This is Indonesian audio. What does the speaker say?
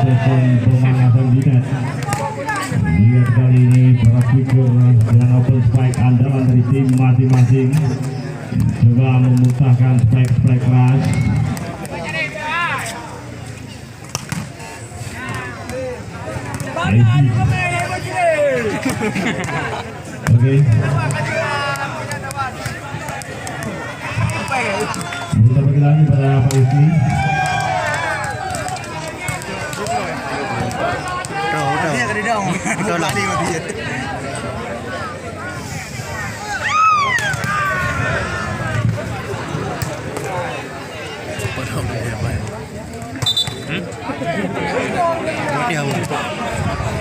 session pemanasan bidan. Lihat kali ini para figur dengan open spike andalan dari tim masing-masing coba memuntahkan spike keras. Oke. Kita bagi lagi pada Pak Isi. Dia